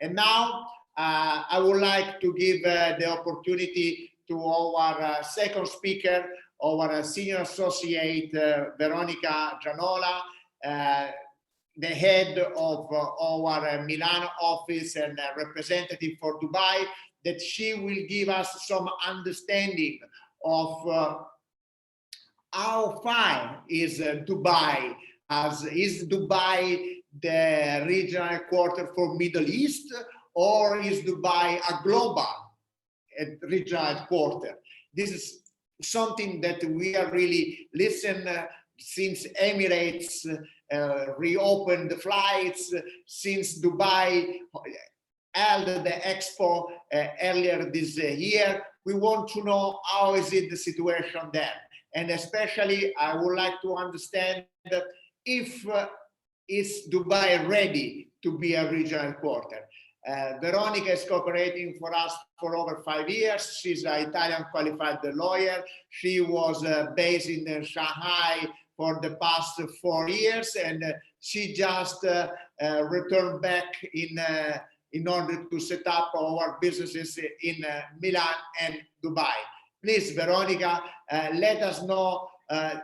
And now I would like to give the opportunity to our second speaker, our senior associate, Veronica Gianola, the head of our Milan office and representative for Dubai, that she will give us some understanding of how far is Dubai, is Dubai the regional headquarter for Middle East, or is Dubai a global regional headquarter? This is something that we are really listening since Emirates reopened the flights, since Dubai held the expo earlier this year. We want to know how is it the situation there. And especially, I would like to understand if is Dubai ready to be a regional headquarter. Veronica is cooperating for us for over 5 years. She's an Italian qualified lawyer. She was based in Shanghai for the past 4 years, and she just returned back in order to set up our businesses in Milan and Dubai. Please, Veronica, let us know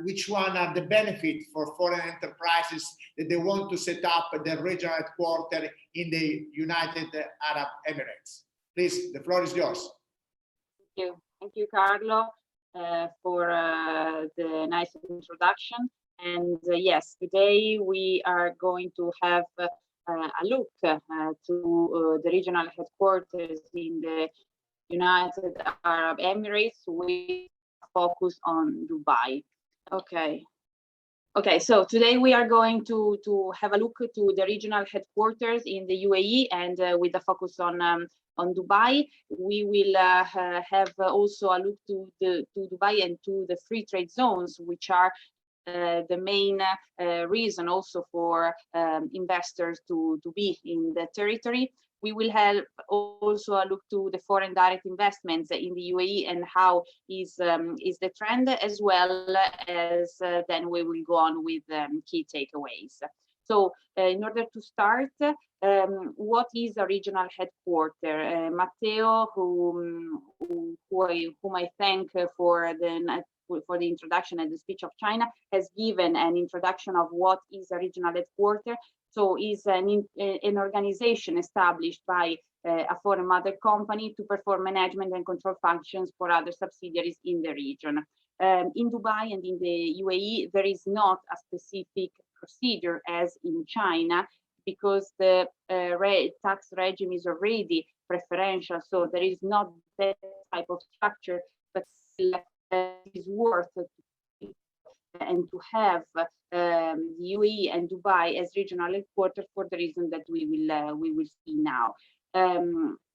which one are the benefits for foreign enterprises that they want to set up the regional headquarters in the United Arab Emirates. Please, the floor is yours. Thank you, Carlo, for the nice introduction. And yes, today we are going to have a look to the regional headquarters in the United Arab Emirates with focus on Dubai. Okay, so today we are going to have a look to the regional headquarters in the UAE, and with a focus on Dubai. We will have also a look to Dubai and to the free trade zones, which are the main reason also for investors to be in the territory. We will have also a look to the foreign direct investments in the UAE and how is the trend, as well as then we will go on with key takeaways. So in order to start, what is a regional headquarter? Matteo, whom I thank for the introduction and the speech of China, has given an introduction of what is a regional headquarter. So is an organization established by a foreign mother company to perform management and control functions for other subsidiaries in the region. In Dubai and in the UAE, there is not a specific procedure as in China, because the tax regime is already preferential, so there is not that type of structure, but still is worth and to have UAE and Dubai as regional headquarters for the reason that we will see now.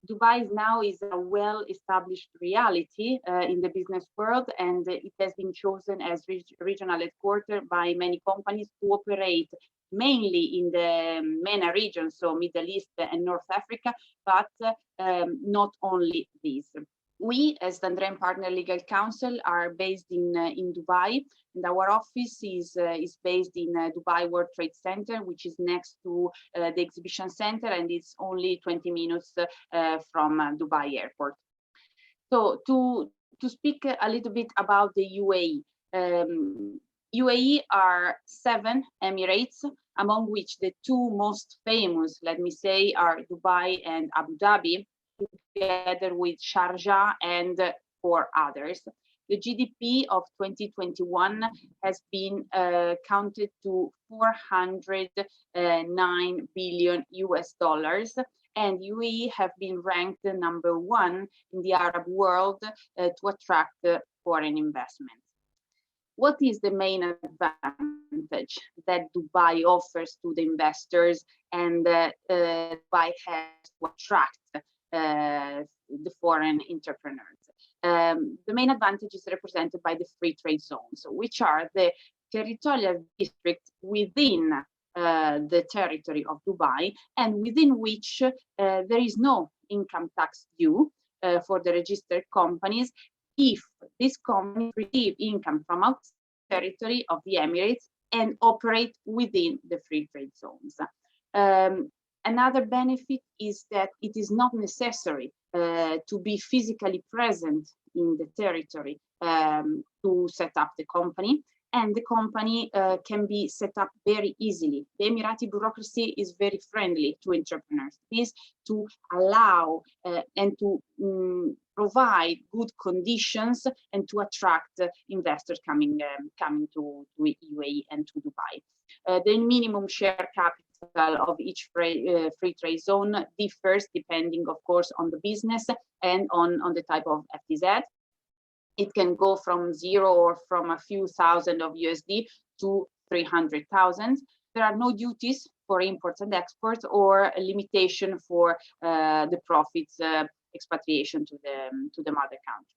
Dubai now is a well-established reality in the business world, and it has been chosen as regional headquarters by many companies to operate mainly in the MENA region, so Middle East and North Africa, but not only these. We, as D'Andrea Partners Legal Counsel, are based in Dubai, and our office is based in Dubai World Trade Center, which is next to the exhibition center, and it's only 20 minutes from Dubai Airport. So to speak a little bit about the UAE. UAE are 7 emirates, among which the 2 most famous, let me say, are Dubai and Abu Dhabi, together with Sharjah and 4 others. The GDP of 2021 has been counted to $409 billion US, and UAE have been ranked number 1 in the Arab world to attract foreign investments. What is the main advantage that Dubai offers to the investors and Dubai has to attract the foreign entrepreneurs? The main advantage is represented by the free trade zones, which are the territorial districts within the territory of Dubai, and within which there is no income tax due for the registered companies if these companies receive income from outside the territory of the Emirates and operate within the free trade zones. Another benefit is that it is not necessary to be physically present in the territory to set up the company, and the company can be set up very easily. The Emirati bureaucracy is very friendly to entrepreneurs. This to allow and to provide good conditions and to attract investors coming to UAE and to Dubai. The minimum share capital of each free trade zone differs depending, of course, on the business and on the type of FTZ. It can go from 0 or from a few thousand of USD to 300,000. There are no duties for imports and exports or a limitation for the profits expatriation to the mother country.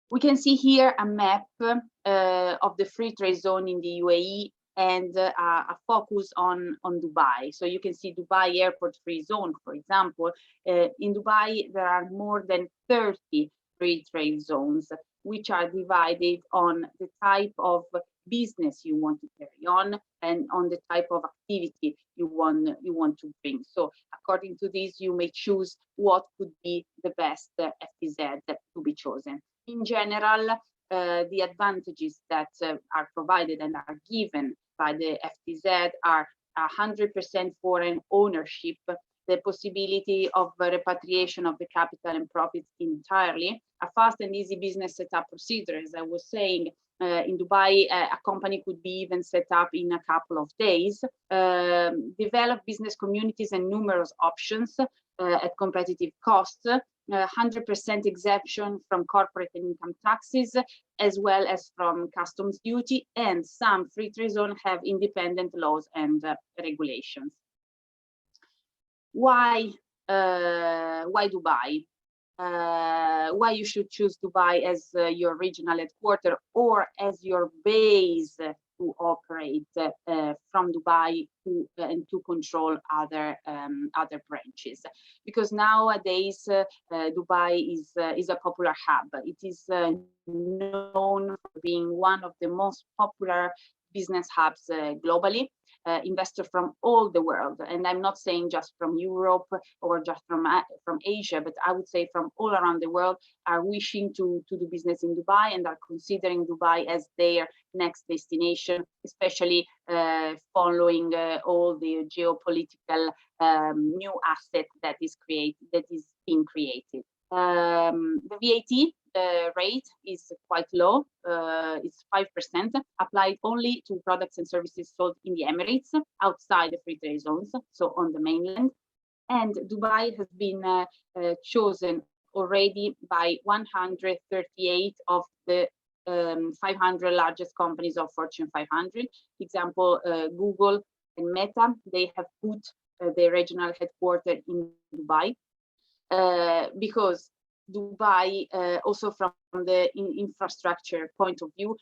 We can see here a map of the free trade zone in the UAE and a focus on Dubai. So you can see Dubai Airport Free Zone, for example. In Dubai, there are more than 30 free trade zones, which are divided on the type of business you want to carry on and on the type of activity you want to bring. So according to this, you may choose what could be the best FTZ to be chosen. In general, the advantages that are provided and are given by the FTZ are 100% foreign ownership, the possibility of repatriation of the capital and profits entirely, a fast and easy business setup procedure. As I was saying, in Dubai, a company could be even set up in a couple of days, develop business communities and numerous options at competitive costs, 100% exemption from corporate and income taxes, as well as from customs duty, and some free trade zones have independent laws and regulations. Why Dubai? Why you should choose Dubai as your regional headquarter or as your base to operate from Dubai and to control other branches? Because nowadays Dubai is a popular hub. It is known for being one of the most popular business hubs globally. Investors from all the world, and I'm not saying just from Europe or just from Asia, but I would say from all around the world, are wishing to do business in Dubai and are considering Dubai as their next destination, especially following all the geopolitical new asset that is being created. The VAT rate is quite low. It's 5%, applied only to products and services sold in the Emirates outside the free trade zones, so on the mainland. And Dubai has been chosen already by 138 of the 500 largest companies of Fortune 500. Example, Google and Meta, they have put their regional headquarters in Dubai because Dubai, also from the infrastructure point of view,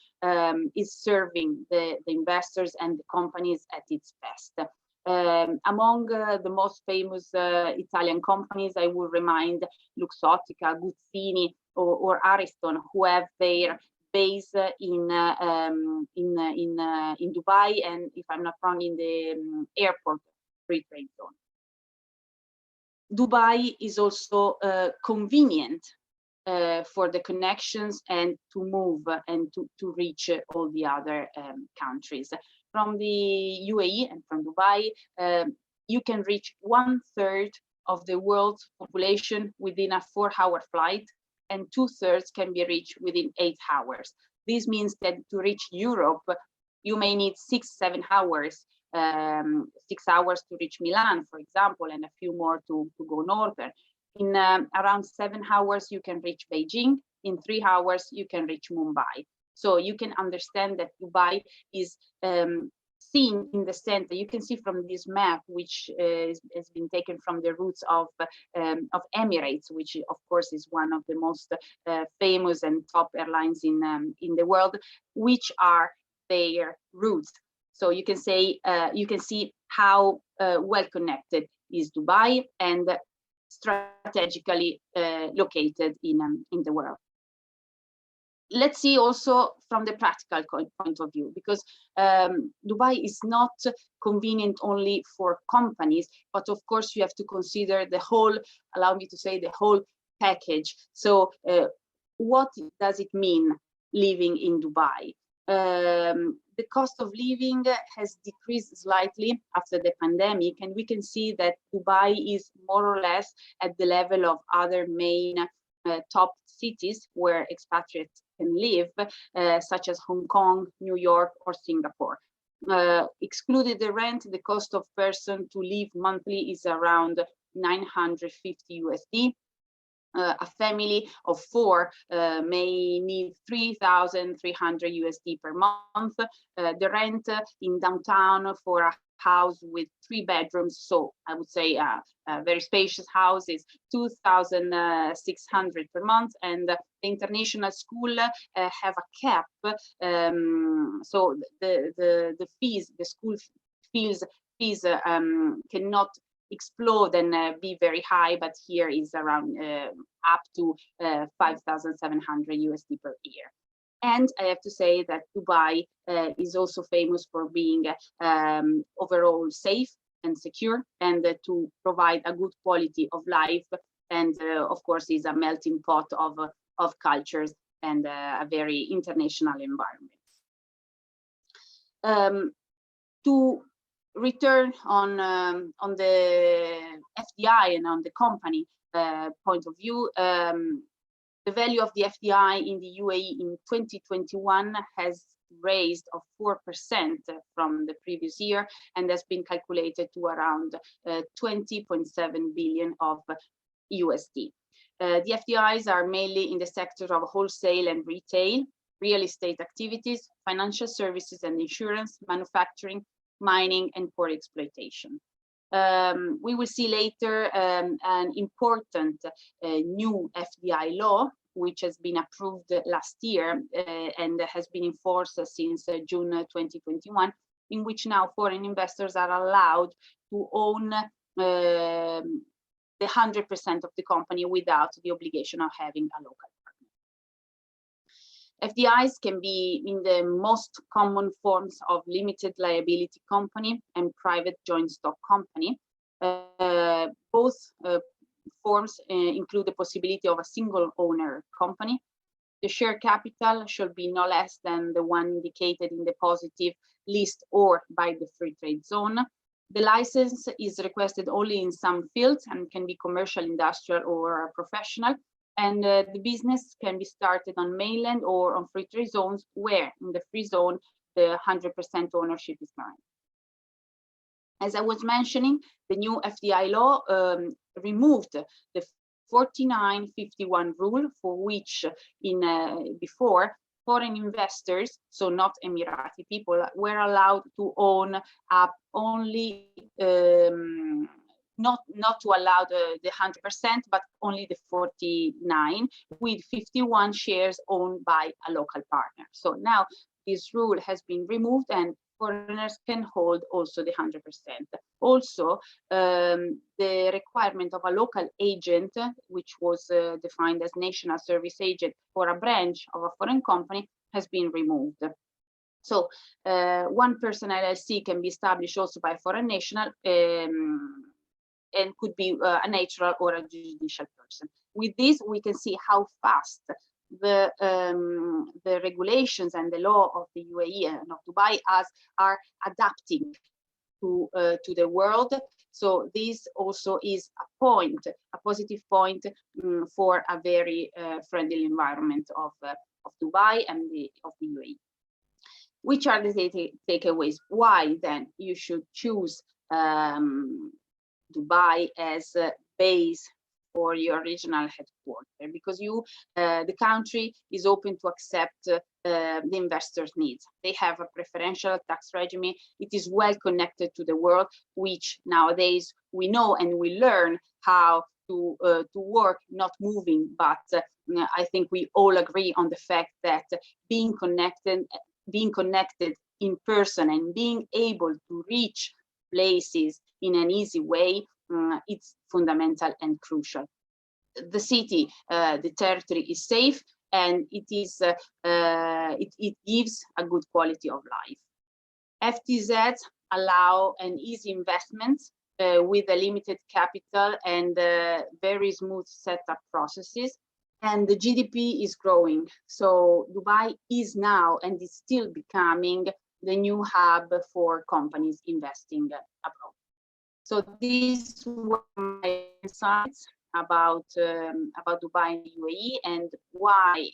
is serving the investors and the companies at its best. Among the most famous Italian companies, I will remind Luxottica, Guzzini, or Ariston, who have their base in Dubai, and if I'm not wrong, in the airport free trade zone. Dubai is also convenient for the connections and to move and to reach all the other countries. From the UAE and from Dubai, you can reach 1/3 of the world's population within a 4-hour flight, and 2/3 can be reached within 8 hours. This means that to reach Europe, you may need 6-7 hours. 6 hours to reach Milan, for example, and a few more to go northern. In around 7 hours, you can reach Beijing. In 3 hours, you can reach Mumbai. So you can understand that Dubai is seen in the center. You can see from this map, which has been taken from the routes of Emirates, which of course is one of the most famous and top airlines in the world, which are their routes. So you can say you can see how well connected is Dubai and strategically located in the world. let's see also from the practical point of view, because Dubai is not convenient only for companies, but of course you have to consider the whole, allow me to say, the whole package. So what does it mean living in Dubai? The cost of living has decreased slightly after the pandemic, and we can see that Dubai is more or less at the level of other main top cities where expatriates can live, such as Hong Kong, New York, or Singapore. Excluded the rent, the cost of person to live monthly is around 950 USD. A family of 4 may need 3,300 USD per month. The rent in downtown for a house with 3 bedrooms, so I would say a very spacious house, is 2,600 per month, and the international school have a cap, so the fees, the school fees cannot explode and be very high, but here is around up to 5,700 USD per year. And I have to say that Dubai is also famous for being overall safe and secure, and to provide a good quality of life, and of course is a melting pot of cultures and a very international environment. To return on the FDI and on the company point of view, the value of the FDI in the UAE in 2021 has raised of 4% from the previous year, and has been calculated to around 20.7 billion of USD. The FDIs are mainly in the sector of wholesale and retail, real estate activities, financial services and insurance, manufacturing, mining, and port exploitation. We will see later an important new FDI law, which has been approved last year and has been enforced since June 2021, in which now foreign investors are allowed to own the 100% of the company without the obligation of having a local partner. FDIs can be in the most common forms of limited liability company and private joint stock company. Both forms include the possibility of a single owner company. The share capital should be no less than the one indicated in the positive list or by the free trade zone. The license is requested only in some fields and can be commercial, industrial, or professional. And the business can be started on mainland or on free trade zones, where in the free zone, the 100% ownership is granted. As I was mentioning, the new FDI law removed the 4951 rule, for which before foreign investors, so not Emirati people, were allowed to own up only not to allow the 100%, but only the 49, with 51 shares owned by a local partner. So now this rule has been removed, and foreigners can hold also the 100%. Also, the requirement of a local agent, which was defined as national service agent for a branch of a foreign company, has been removed. So one person LLC can be established also by a foreign national, and could be a natural or a judicial person. With this, we can see how fast the regulations and the law of the UAE and of Dubai are adapting to the world. So this also is a positive point for a very friendly environment of Dubai and of the UAE. Which are the takeaways? Why then you should choose Dubai as a base for your regional headquarters? Because the country is open to accept the investors' needs. They have a preferential tax regime. It is well connected to the world, which nowadays we know and we learn how to work, not moving. But I think we all agree on the fact that being connected in person and being able to reach places in an easy way, it's fundamental and crucial. The city, the territory is safe, and it gives a good quality of life. FTZ allow an easy investment with a limited capital and very smooth setup processes, and the GDP is growing. So Dubai is now and is still becoming the new hub for companies investing abroad. So these were my insights about Dubai and UAE and why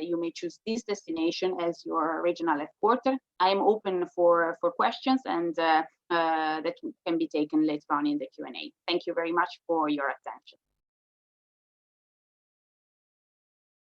you may choose this destination as your regional headquarter. I am open for questions and that can be taken later on in the Q&A. Thank you very much for your attention.